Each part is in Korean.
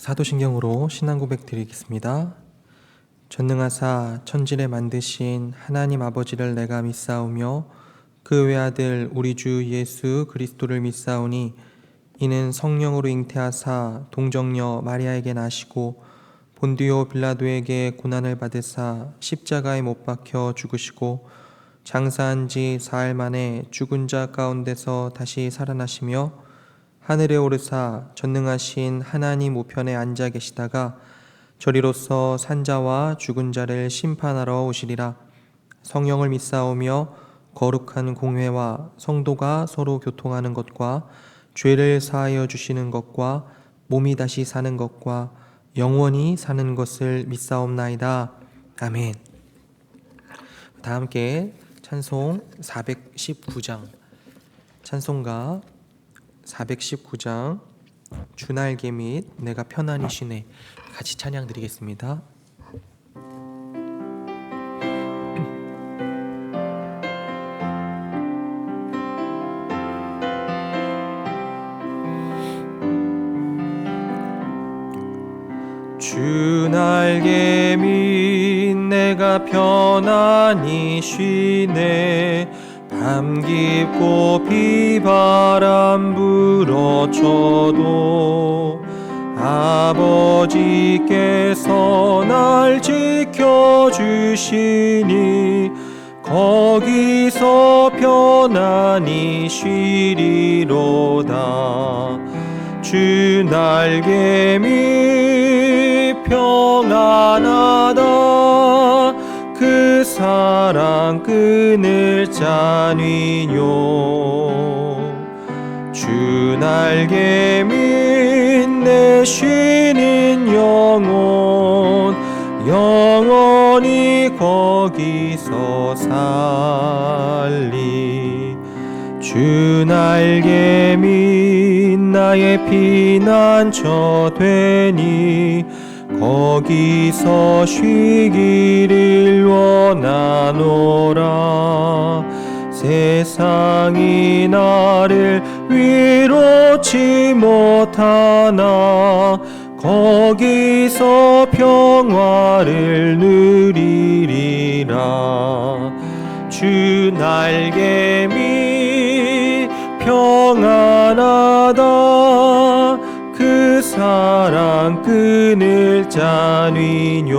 사도신경으로 신앙 고백 드리겠습니다. 전능하사 천지를 만드신 하나님 아버지를 내가 믿사오며 그 외아들 우리 주 예수 그리스도를 믿사오니 이는 성령으로 잉태하사 동정녀 마리아에게 나시고 본디오 빌라도에게 고난을 받으사 십자가에 못 박혀 죽으시고 장사한 지 사흘 만에 죽은 자 가운데서 다시 살아나시며 하늘에 오르사 전능하신 하나님 우편에 앉아 계시다가 저리로서 산자와 죽은 자를 심판하러 오시리라. 성령을 믿사오며 거룩한 공회와 성도가 서로 교통하는 것과 죄를 사하여 주시는 것과 몸이 다시 사는 것과 영원히 사는 것을 믿사옵나이다. 아멘. 다 함께 찬송 419장 찬송가 419장 주날개 및 내가 편안히 쉬네 같이 찬양 드리겠습니다. 주날개 및 내가 편안히 쉬네 밤 깊고 비바람 불어쳐도 아버지께서 날 지켜주시니 거기서 편안히 쉬리로다. 주 날개 밑 평안하다. 그 사랑 끊을 자니요. 주 날개 밑 내 쉬는 영혼 영원히 거기서 살리. 주 날개 밑 나의 피난처 되니 거기서 쉬기를 원하노라. 세상이 나를 위로치 못하나 거기서 평화를 누리리라. 주 날개 밑 평안하다. 그 사랑 끊을 자니요.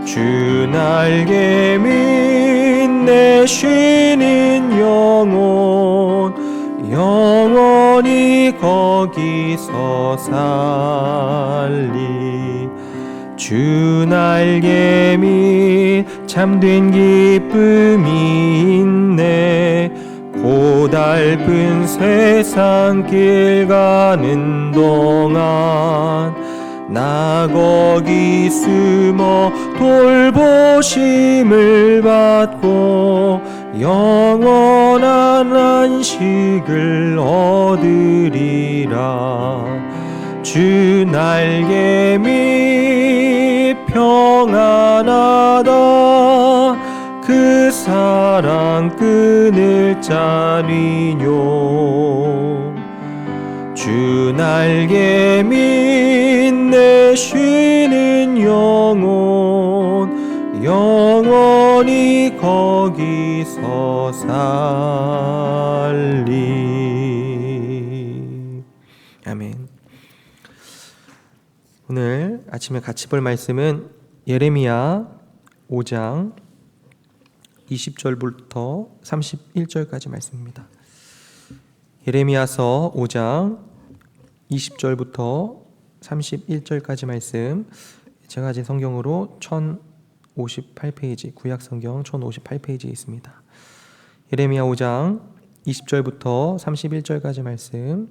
주 날개 밑 내 쉬는 영혼 영원히 거기서 살리. 주 날개 밑 참된 기쁨이 있네. 고달픈 세상 길 가는 동안 나 거기 숨어 돌보심을 받고 영원한 안식을 얻으리라. 주 날개 밑 평안하다. 그 사랑 끊을 자니요. 주 날개 밑 내 쉬는 영혼 영원히 거기서 살리. 아멘. 오늘 아침에 같이 볼 말씀은 예레미야 5장 20절부터 31절까지 말씀입니다. 예레미야서 5장 20절부터 31절까지 말씀, 제가 가진 성경으로 1058페이지, 구약성경 1058페이지에 있습니다. 예레미야 5장 20절부터 31절까지 말씀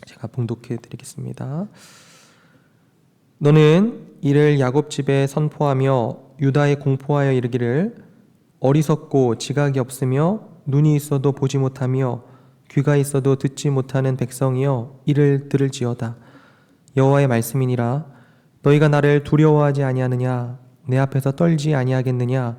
제가 봉독해 드리겠습니다. 너는 이를 야곱 집에 선포하며 유다에 공포하여 이르기를 어리석고 지각이 없으며 눈이 있어도 보지 못하며 귀가 있어도 듣지 못하는 백성이여 이를 들을지어다. 여호와의 말씀이니라. 너희가 나를 두려워하지 아니하느냐? 내 앞에서 떨지 아니하겠느냐?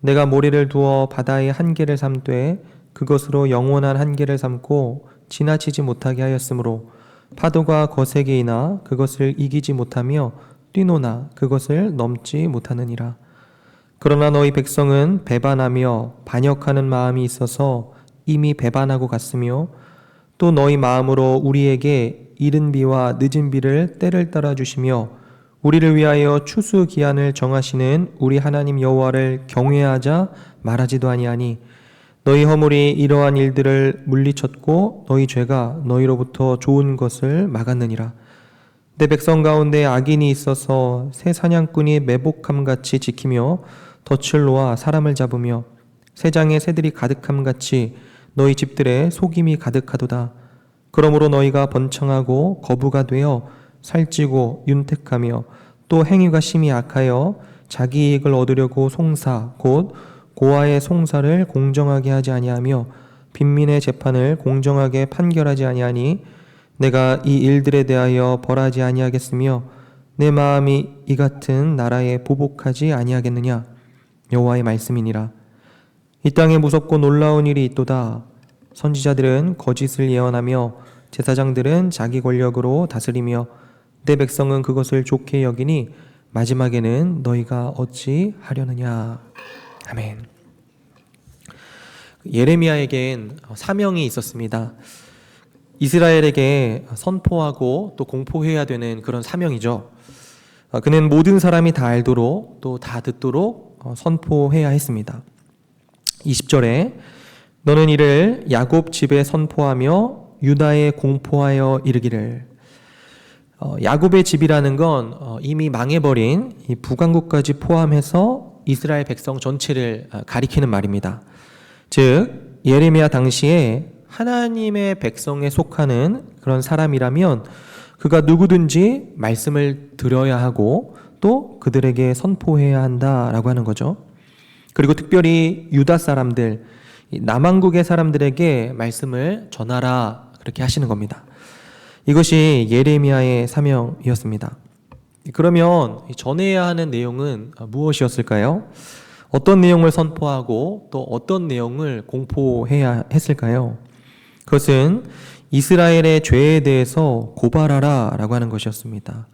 내가 모래를 두어 바다의 한계를 삼되 그것으로 영원한 한계를 삼고 지나치지 못하게 하였으므로 파도가 거세게 이나 그것을 이기지 못하며 뛰노나 그것을 넘지 못하느니라. 그러나 너희 백성은 배반하며 반역하는 마음이 있어서 이미 배반하고 갔으며 또 너희 마음으로 우리에게 이른 비와 늦은 비를 때를 따라 주시며 우리를 위하여 추수 기한을 정하시는 우리 하나님 여호와를 경외하자 말하지도 아니하니 너희 허물이 이러한 일들을 물리쳤고 너희 죄가 너희로부터 좋은 것을 막았느니라. 내 백성 가운데 악인이 있어서 새 사냥꾼이 매복함같이 지키며 덫을 놓아 사람을 잡으며 새장에 새들이 가득함같이 너희 집들에 속임이 가득하도다. 그러므로 너희가 번창하고 거부가 되어 살찌고 윤택하며 또 행위가 심히 악하여 자기 이익을 얻으려고 송사 곧 고아의 송사를 공정하게 하지 아니하며 빈민의 재판을 공정하게 판결하지 아니하니 내가 이 일들에 대하여 벌하지 아니하겠으며 내 마음이 이 같은 나라에 보복하지 아니하겠느냐. 여호와의 말씀이니라. 이 땅에 무섭고 놀라운 일이 있도다. 선지자들은 거짓을 예언하며 제사장들은 자기 권력으로 다스리며 내 백성은 그것을 좋게 여기니 마지막에는 너희가 어찌 하려느냐. 아멘. 예레미야에겐 사명이 있었습니다. 이스라엘에게 선포하고 또 공포해야 되는 그런 사명이죠. 그는 모든 사람이 다 알도록 또 다 듣도록 선포해야 했습니다. 20절에 너는 이를 야곱 집에 선포하며 유다에 공포하여 이르기를. 야곱의 집이라는 건 이미 망해버린 이 북왕국까지 포함해서 이스라엘 백성 전체를 가리키는 말입니다. 즉 예레미야 당시에 하나님의 백성에 속하는 그런 사람이라면 그가 누구든지 말씀을 들어야 하고 또 그들에게 선포해야 한다라고 하는 거죠. 그리고 특별히 유다 사람들, 남왕국의 사람들에게 말씀을 전하라 그렇게 하시는 겁니다. 이것이 예레미야의 사명이었습니다. 그러면 전해야 하는 내용은 무엇이었을까요? 어떤 내용을 선포하고 또 어떤 내용을 공포해야 했을까요? 그것은 이스라엘의 죄에 대해서 고발하라 라고 하는 것이었습니다.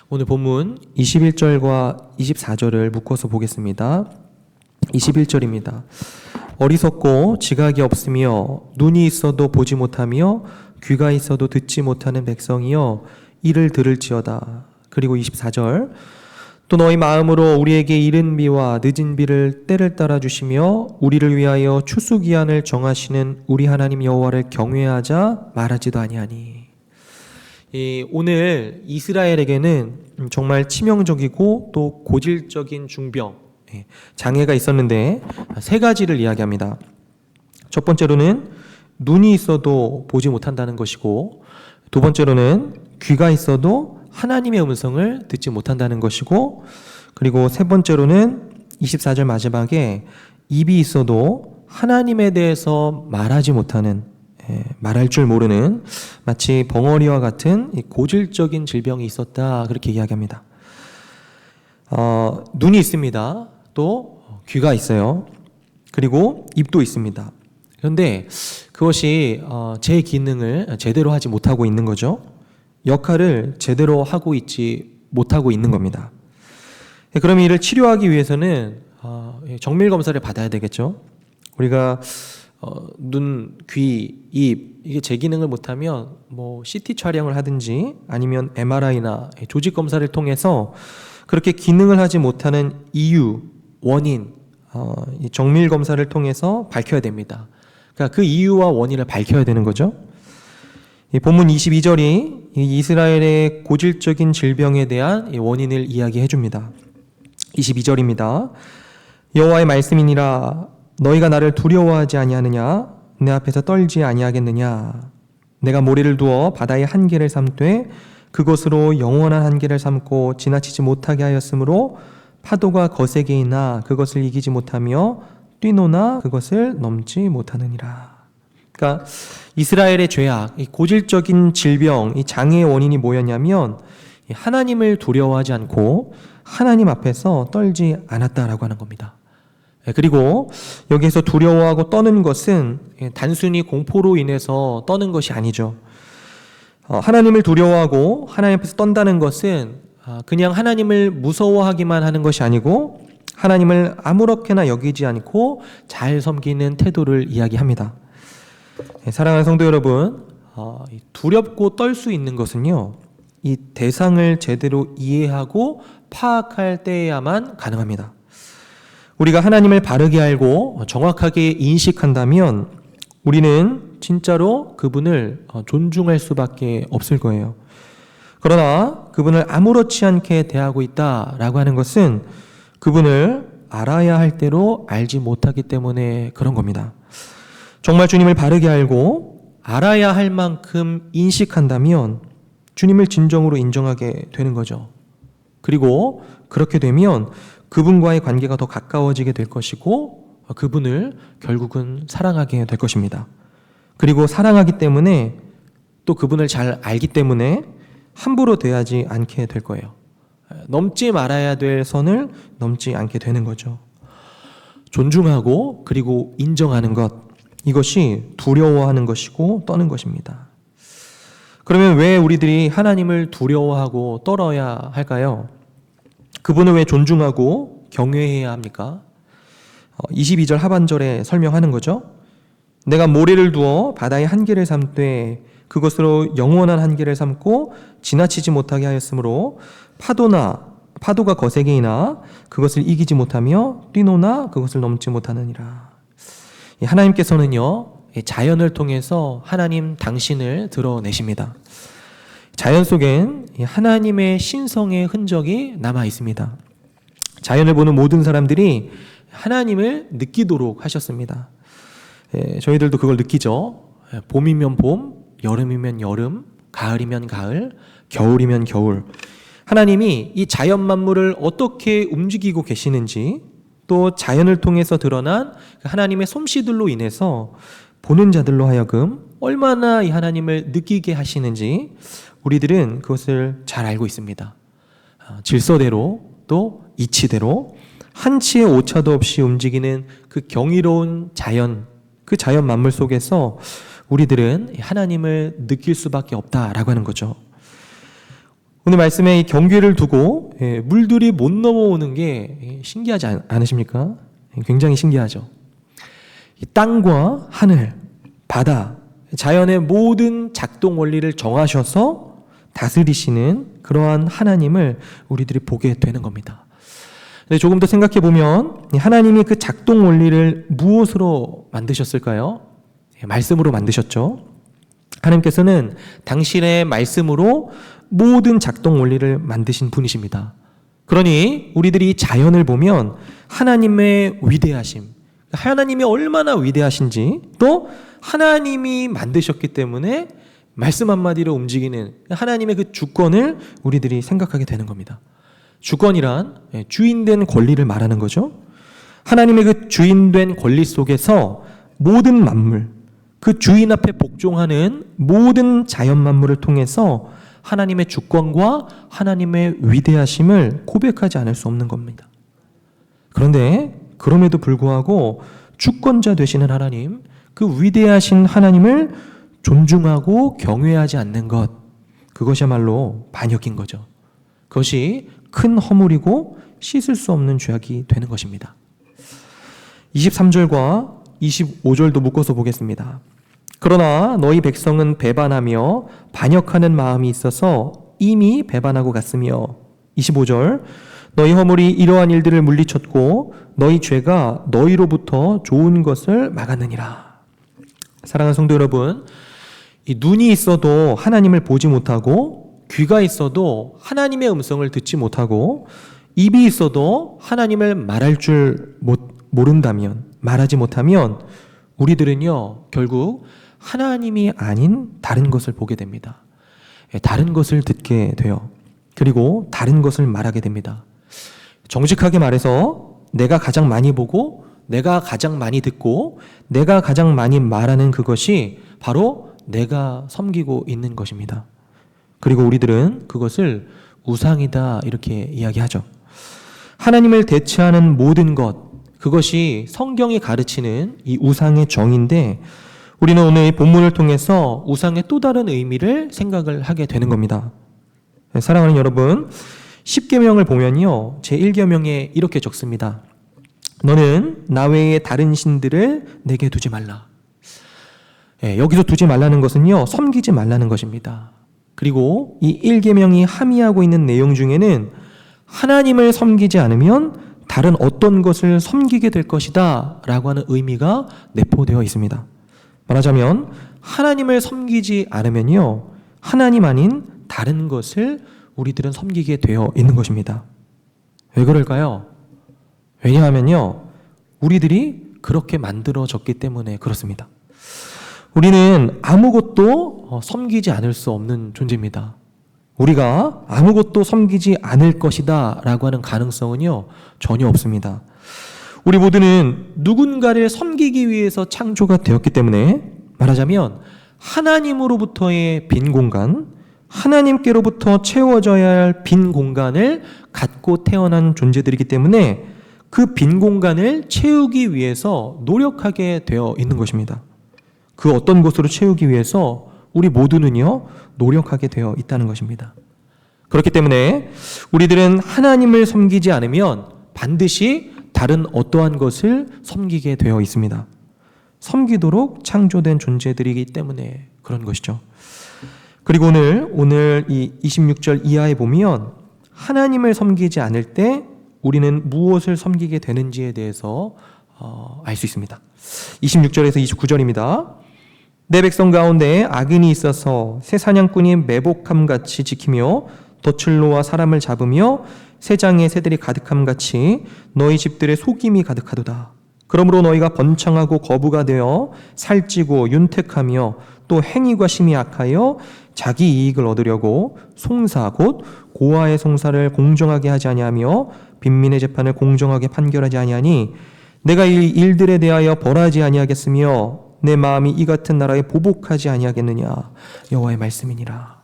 오늘 본문 21절과 24절을 묶어서 보겠습니다. 21절입니다. 어리석고 지각이 없으며 눈이 있어도 보지 못하며 귀가 있어도 듣지 못하는 백성이여 이를 들을지어다. 그리고 24절 또 너희 마음으로 우리에게 이른 비와 늦은 비를 때를 따라 주시며 우리를 위하여 추수 기한을 정하시는 우리 하나님 여호와를 경외하자 말하지도 아니하니. 오늘 이스라엘에게는 정말 치명적이고 또 고질적인 중병, 장애가 있었는데 세 가지를 이야기합니다. 첫 번째로는 눈이 있어도 보지 못한다는 것이고, 두 번째로는 귀가 있어도 하나님의 음성을 듣지 못한다는 것이고, 그리고 세 번째로는 24절 마지막에 입이 있어도 하나님에 대해서 말하지 못하는, 말할 줄 모르는 마치 벙어리와 같은 고질적인 질병이 있었다 그렇게 이야기합니다. 눈이 있습니다. 또 귀가 있어요. 그리고 입도 있습니다. 그런데 그것이 제 기능을 제대로 하지 못하고 있는 거죠. 역할을 제대로 하고 있지 못하고 있는 겁니다. 그럼 이를 치료하기 위해서는 정밀 검사를 받아야 되겠죠. 우리가 눈, 귀, 입 이게 제 기능을 못하면 뭐 CT 촬영을 하든지 아니면 MRI나 조직 검사를 통해서 그렇게 기능을 하지 못하는 이유, 원인, 정밀 검사를 통해서 밝혀야 됩니다. 그러니까 그 이유와 원인을 밝혀야 되는 거죠. 본문 22절이 이스라엘의 고질적인 질병에 대한 원인을 이야기해 줍니다. 22절입니다. 여호와의 말씀이니라. 너희가 나를 두려워하지 아니하느냐? 내 앞에서 떨지 아니하겠느냐? 내가 모래를 두어 바다의 한계를 삼되 그것으로 영원한 한계를 삼고 지나치지 못하게 하였으므로 파도가 거세게 이나 그것을 이기지 못하며 뛰노나 그것을 넘지 못하느니라. 그러니까 이스라엘의 죄악, 이 고질적인 질병, 이 장애의 원인이 뭐였냐면 하나님을 두려워하지 않고 하나님 앞에서 떨지 않았다라고 하는 겁니다. 그리고 여기에서 두려워하고 떠는 것은 단순히 공포로 인해서 떠는 것이 아니죠. 하나님을 두려워하고 하나님 앞에서 떤다는 것은 그냥 하나님을 무서워하기만 하는 것이 아니고 하나님을 아무렇게나 여기지 않고 잘 섬기는 태도를 이야기합니다. 사랑하는 성도 여러분, 두렵고 떨 수 있는 것은요, 이 대상을 제대로 이해하고 파악할 때에야만 가능합니다. 우리가 하나님을 바르게 알고 정확하게 인식한다면 우리는 진짜로 그분을 존중할 수밖에 없을 거예요. 그러나 그분을 아무렇지 않게 대하고 있다라고 하는 것은 그분을 알아야 할 대로 알지 못하기 때문에 그런 겁니다. 정말 주님을 바르게 알고 알아야 할 만큼 인식한다면 주님을 진정으로 인정하게 되는 거죠. 그리고 그렇게 되면 그분과의 관계가 더 가까워지게 될 것이고 그분을 결국은 사랑하게 될 것입니다. 그리고 사랑하기 때문에 또 그분을 잘 알기 때문에 함부로 대하지 않게 될 거예요. 넘지 말아야 될 선을 넘지 않게 되는 거죠. 존중하고 그리고 인정하는 것, 이것이 두려워하는 것이고 떠는 것입니다. 그러면 왜 우리들이 하나님을 두려워하고 떨어야 할까요? 그분을 왜 존중하고 경외해야 합니까? 22절 하반절에 설명하는 거죠. 내가 모래를 두어 바다의 한계를 삼되 그것으로 영원한 한계를 삼고 지나치지 못하게 하였으므로 파도가 거세게 이나 그것을 이기지 못하며 뛰노나 그것을 넘지 못하느니라. 하나님께서는요, 자연을 통해서 하나님 당신을 드러내십니다. 자연 속엔 하나님의 신성의 흔적이 남아 있습니다. 자연을 보는 모든 사람들이 하나님을 느끼도록 하셨습니다. 저희들도 그걸 느끼죠. 봄이면 봄, 여름이면 여름, 가을이면 가을, 겨울이면 겨울. 하나님이 이 자연 만물을 어떻게 움직이고 계시는지, 또 자연을 통해서 드러난 하나님의 솜씨들로 인해서 보는 자들로 하여금 얼마나 이 하나님을 느끼게 하시는지 우리들은 그것을 잘 알고 있습니다. 질서대로 또 이치대로 한치의 오차도 없이 움직이는 그 경이로운 자연, 그 자연 만물 속에서 우리들은 하나님을 느낄 수밖에 없다라고 하는 거죠. 오늘 말씀에 이 경계를 두고 물들이 못 넘어오는 게 신기하지 않으십니까? 굉장히 신기하죠. 이 땅과 하늘, 바다, 자연의 모든 작동 원리를 정하셔서 다스리시는 그러한 하나님을 우리들이 보게 되는 겁니다. 근데 조금 더 생각해 보면 하나님이 그 작동 원리를 무엇으로 만드셨을까요? 말씀으로 만드셨죠. 하나님께서는 당신의 말씀으로 모든 작동 원리를 만드신 분이십니다. 그러니 우리들이 자연을 보면 하나님의 위대하심, 하나님이 얼마나 위대하신지, 또 하나님이 만드셨기 때문에 말씀 한마디로 움직이는 하나님의 그 주권을 우리들이 생각하게 되는 겁니다. 주권이란 주인된 권리를 말하는 거죠. 하나님의 그 주인된 권리 속에서 모든 만물, 그 주인 앞에 복종하는 모든 자연 만물을 통해서 하나님의 주권과 하나님의 위대하심을 고백하지 않을 수 없는 겁니다. 그런데 그럼에도 불구하고 주권자 되시는 하나님, 그 위대하신 하나님을 존중하고 경외하지 않는 것, 그것이야말로 반역인 거죠. 그것이 큰 허물이고 씻을 수 없는 죄악이 되는 것입니다. 23절과 25절도 묶어서 보겠습니다. 그러나 너희 백성은 배반하며 반역하는 마음이 있어서 이미 배반하고 갔으며 25절 너희 허물이 이러한 일들을 물리쳤고 너희 죄가 너희로부터 좋은 것을 막았느니라. 사랑하는 성도 여러분, 이 눈이 있어도 하나님을 보지 못하고 귀가 있어도 하나님의 음성을 듣지 못하고 입이 있어도 하나님을 말할 줄 모른다면, 말하지 못하면 우리들은요 결국 하나님이 아닌 다른 것을 보게 됩니다. 다른 것을 듣게 돼요. 그리고 다른 것을 말하게 됩니다. 정직하게 말해서 내가 가장 많이 보고 내가 가장 많이 듣고 내가 가장 많이 말하는 그것이 바로 내가 섬기고 있는 것입니다. 그리고 우리들은 그것을 우상이다 이렇게 이야기하죠. 하나님을 대체하는 모든 것, 그것이 성경이 가르치는 이 우상의 정인데 우리는 오늘 이 본문을 통해서 우상의 또 다른 의미를 생각을 하게 되는 겁니다. 사랑하는 여러분, 10계명을 보면요, 제1계명에 이렇게 적습니다. 너는 나 외에 다른 신들을 내게 두지 말라. 여기서 두지 말라는 것은요, 섬기지 말라는 것입니다. 그리고 이 1계명이 함의하고 있는 내용 중에는 하나님을 섬기지 않으면 다른 어떤 것을 섬기게 될 것이다 라고 하는 의미가 내포되어 있습니다. 말하자면 하나님을 섬기지 않으면요, 하나님 아닌 다른 것을 우리들은 섬기게 되어 있는 것입니다. 왜 그럴까요? 왜냐하면요, 우리들이 그렇게 만들어졌기 때문에 그렇습니다. 우리는 아무것도 섬기지 않을 수 없는 존재입니다. 우리가 아무것도 섬기지 않을 것이다 라고 하는 가능성은요, 전혀 없습니다. 우리 모두는 누군가를 섬기기 위해서 창조가 되었기 때문에, 말하자면 하나님으로부터의 빈 공간, 하나님께로부터 채워져야 할 빈 공간을 갖고 태어난 존재들이기 때문에 그 빈 공간을 채우기 위해서 노력하게 되어 있는 것입니다. 그 어떤 것으로 채우기 위해서 우리 모두는요, 노력하게 되어 있다는 것입니다. 그렇기 때문에 우리들은 하나님을 섬기지 않으면 반드시 다른 어떠한 것을 섬기게 되어 있습니다. 섬기도록 창조된 존재들이기 때문에 그런 것이죠. 그리고 오늘 이 26절 이하에 보면 하나님을 섬기지 않을 때 우리는 무엇을 섬기게 되는지에 대해서 알 수 있습니다. 26절에서 29절입니다. 내 백성 가운데 악인이 있어서 새 사냥꾼이 매복함같이 지키며 덫을 놓아 사람을 잡으며 새장에 새들이 가득함같이 너희 집들의 속임이 가득하도다. 그러므로 너희가 번창하고 거부가 되어 살찌고 윤택하며 또 행위가 심히 악하여 자기 이익을 얻으려고 송사 곧 고아의 송사를 공정하게 하지 아니하며 빈민의 재판을 공정하게 판결하지 아니하니 내가 이 일들에 대하여 벌하지 아니하겠으며 내 마음이 이 같은 나라에 보복하지 아니하겠느냐. 여호와의 말씀이니라.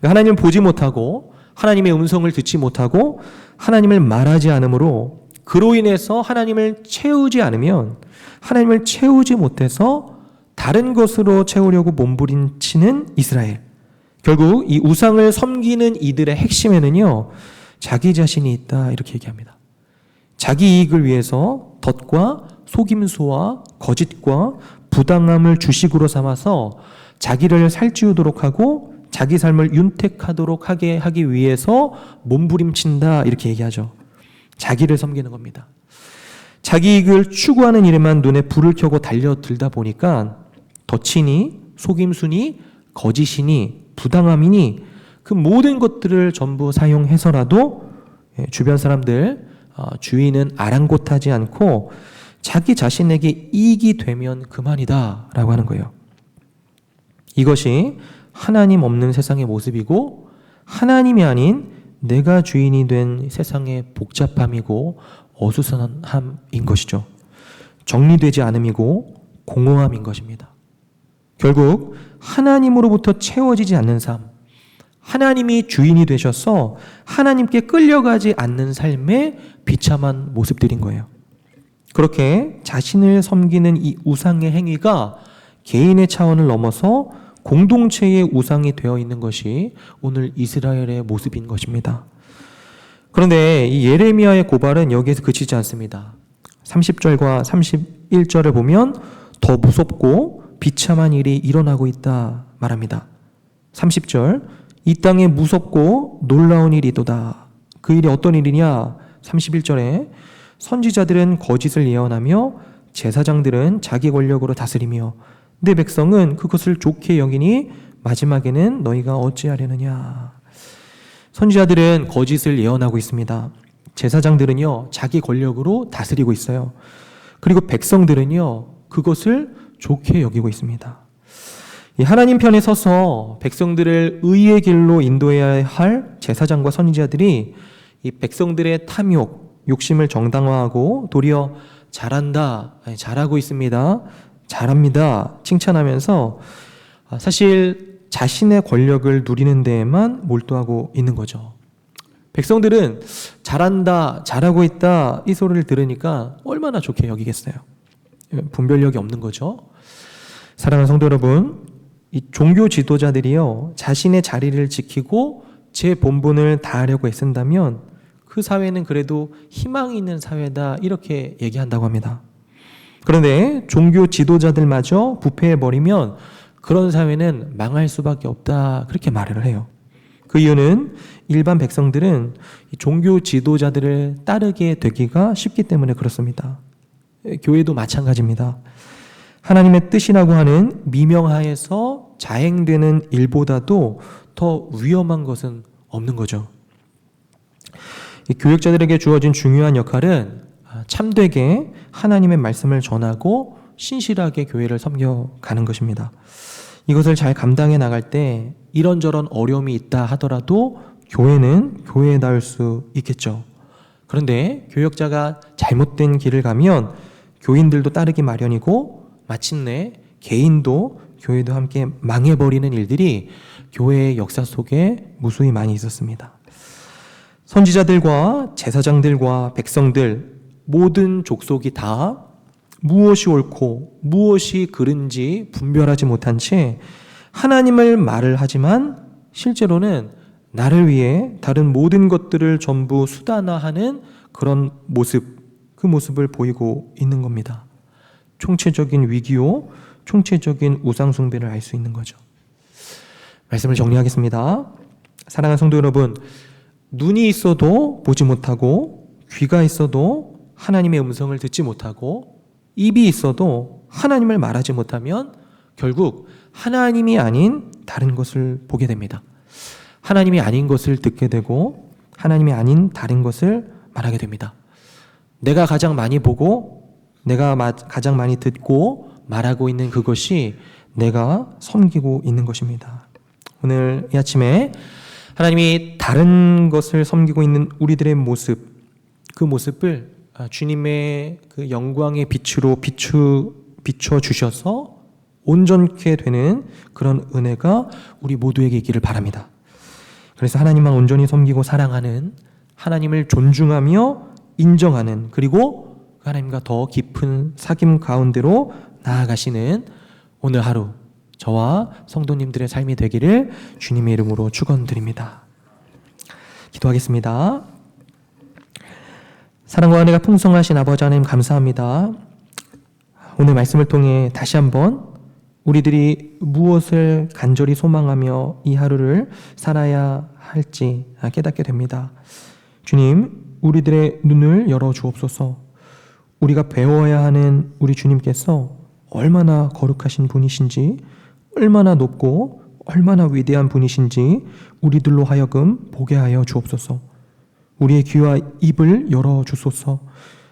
하나님을 보지 못하고 하나님의 음성을 듣지 못하고 하나님을 말하지 않으므로 그로 인해서 하나님을 채우지 않으면, 하나님을 채우지 못해서 다른 것으로 채우려고 몸부림치는 이스라엘. 결국 이 우상을 섬기는 이들의 핵심에는요, 자기 자신이 있다 이렇게 얘기합니다. 자기 이익을 위해서 덫과 속임수와 거짓과 부당함을 주식으로 삼아서 자기를 살찌우도록 하고 자기 삶을 윤택하도록 하기 위해서 몸부림친다 이렇게 얘기하죠. 자기를 섬기는 겁니다. 자기 이익을 추구하는 일에만 눈에 불을 켜고 달려들다 보니까 덫이니 속임수니 거짓이니 부당함이니 그 모든 것들을 전부 사용해서라도 주변 사람들, 주인은 아랑곳하지 않고 자기 자신에게 이익이 되면 그만이다 라고 하는 거예요. 이것이 하나님 없는 세상의 모습이고 하나님이 아닌 내가 주인이 된 세상의 복잡함이고 어수선함인 것이죠. 정리되지 않음이고 공허함인 것입니다. 결국 하나님으로부터 채워지지 않는 삶, 하나님이 주인이 되셔서 하나님께 끌려가지 않는 삶의 비참한 모습들인 거예요. 그렇게 자신을 섬기는 이 우상의 행위가 개인의 차원을 넘어서 공동체의 우상이 되어 있는 것이 오늘 이스라엘의 모습인 것입니다. 그런데 이 예레미야의 고발은 여기에서 그치지 않습니다. 30절과 31절을 보면 더 무섭고 비참한 일이 일어나고 있다 말합니다. 30절, 이 땅에 무섭고 놀라운 일이 있도다. 그 일이 어떤 일이냐? 31절에 선지자들은 거짓을 예언하며 제사장들은 자기 권력으로 다스리며 내 백성은 그것을 좋게 여기니 마지막에는 너희가 어찌하려느냐. 선지자들은 거짓을 예언하고 있습니다. 제사장들은요, 자기 권력으로 다스리고 있어요. 그리고 백성들은요, 그것을 좋게 여기고 있습니다. 하나님 편에 서서 백성들을 의의 길로 인도해야 할 제사장과 선지자들이 이 백성들의 탐욕, 욕심을 정당화하고 도리어 잘한다, 잘하고 있습니다, 잘합니다 칭찬하면서 사실 자신의 권력을 누리는 데에만 몰두하고 있는 거죠. 백성들은 잘한다, 잘하고 있다 이 소리를 들으니까 얼마나 좋게 여기겠어요. 분별력이 없는 거죠. 사랑하는 성도 여러분, 이 종교 지도자들이요, 자신의 자리를 지키고 제 본분을 다하려고 애쓴다면 그 사회는 그래도 희망이 있는 사회다, 이렇게 얘기한다고 합니다. 그런데 종교 지도자들마저 부패해버리면 그런 사회는 망할 수밖에 없다, 그렇게 말을 해요. 그 이유는 일반 백성들은 종교 지도자들을 따르게 되기가 쉽기 때문에 그렇습니다. 교회도 마찬가지입니다. 하나님의 뜻이라고 하는 미명하에서 자행되는 일보다도 더 위험한 것은 없는 거죠. 교역자들에게 주어진 중요한 역할은 참되게 하나님의 말씀을 전하고 신실하게 교회를 섬겨가는 것입니다. 이것을 잘 감당해 나갈 때 이런저런 어려움이 있다 하더라도 교회는 교회다울 수 있겠죠. 그런데 교역자가 잘못된 길을 가면 교인들도 따르기 마련이고 마침내 개인도 교회도 함께 망해버리는 일들이 교회의 역사 속에 무수히 많이 있었습니다. 선지자들과 제사장들과 백성들, 모든 족속이 다 무엇이 옳고 무엇이 그른지 분별하지 못한 채 하나님을 말을 하지만 실제로는 나를 위해 다른 모든 것들을 전부 수단화하는 그런 모습, 그 모습을 보이고 있는 겁니다. 총체적인 위기요, 총체적인 우상숭배를 알 수 있는 거죠. 말씀을 정리하겠습니다. 사랑하는 성도 여러분, 눈이 있어도 보지 못하고, 귀가 있어도 하나님의 음성을 듣지 못하고, 입이 있어도 하나님을 말하지 못하면 결국 하나님이 아닌 다른 것을 보게 됩니다. 하나님이 아닌 것을 듣게 되고 하나님이 아닌 다른 것을 말하게 됩니다. 내가 가장 많이 보고 내가 가장 많이 듣고 말하고 있는 그것이 내가 섬기고 있는 것입니다. 오늘 이 아침에 하나님이 다른 것을 섬기고 있는 우리들의 모습, 그 모습을 주님의 그 영광의 빛으로 비춰 주셔서 온전케 되는 그런 은혜가 우리 모두에게 있기를 바랍니다. 그래서 하나님만 온전히 섬기고 사랑하는, 하나님을 존중하며 인정하는, 그리고 하나님과 더 깊은 사귐 가운데로 나아가시는 오늘 하루 저와 성도님들의 삶이 되기를 주님의 이름으로 축원드립니다. 기도하겠습니다. 사랑과 은혜가 풍성하신 아버지 하나님 감사합니다. 오늘 말씀을 통해 다시 한번 우리들이 무엇을 간절히 소망하며 이 하루를 살아야 할지 깨닫게 됩니다. 주님, 우리들의 눈을 열어 주옵소서. 우리가 배워야 하는 우리 주님께서 얼마나 거룩하신 분이신지, 얼마나 높고 얼마나 위대한 분이신지 우리들로 하여금 보게 하여 주옵소서. 우리의 귀와 입을 열어 주소서.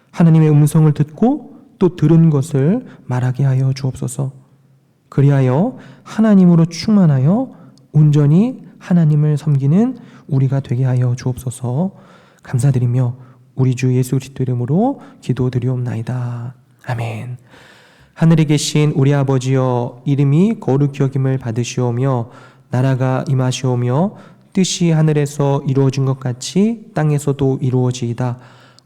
하나님의 음성을 듣고 또 들은 것을 말하게 하여 주옵소서. 그리하여 하나님으로 충만하여 온전히 하나님을 섬기는 우리가 되게 하여 주옵소서. 감사드리며 우리 주 예수 그리스도 이름으로 기도드리옵나이다. 아멘. 하늘에 계신 우리 아버지여, 이름이 거룩히 여김을 받으시오며 나라가 임하시오며 뜻이 하늘에서 이루어진 것 같이 땅에서도 이루어지이다.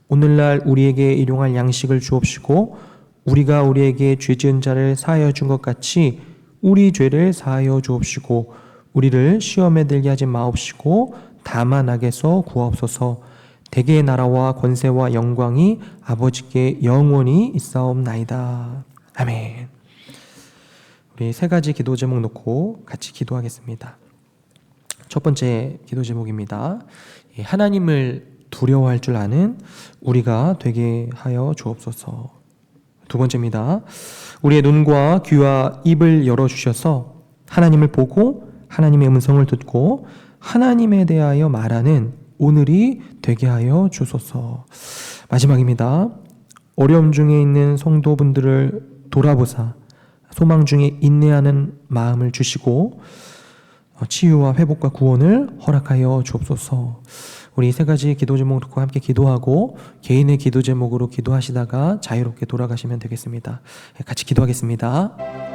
오늘날 우리에게 일용할 양식을 주옵시고 우리가 우리에게 죄 지은 자를 사하여 준 것 같이 우리 죄를 사하여 주옵시고 우리를 시험에 들게 하지 마옵시고 다만 악에서 구하옵소서. 대개의 나라와 권세와 영광이 아버지께 영원히 있사옵나이다. 아멘. 우리 세 가지 기도 제목 놓고 같이 기도하겠습니다. 첫 번째 기도 제목입니다. 하나님을 두려워할 줄 아는 우리가 되게 하여 주옵소서. 두 번째입니다. 우리의 눈과 귀와 입을 열어주셔서 하나님을 보고 하나님의 음성을 듣고 하나님에 대하여 말하는 오늘이 되게 하여 주소서. 마지막입니다. 어려움 중에 있는 성도분들을 돌아보사 소망 중에 인내하는 마음을 주시고 치유와 회복과 구원을 허락하여 주옵소서. 우리 세 가지 기도 제목 듣고 함께 기도하고 개인의 기도 제목으로 기도하시다가 자유롭게 돌아가시면 되겠습니다. 같이 기도하겠습니다.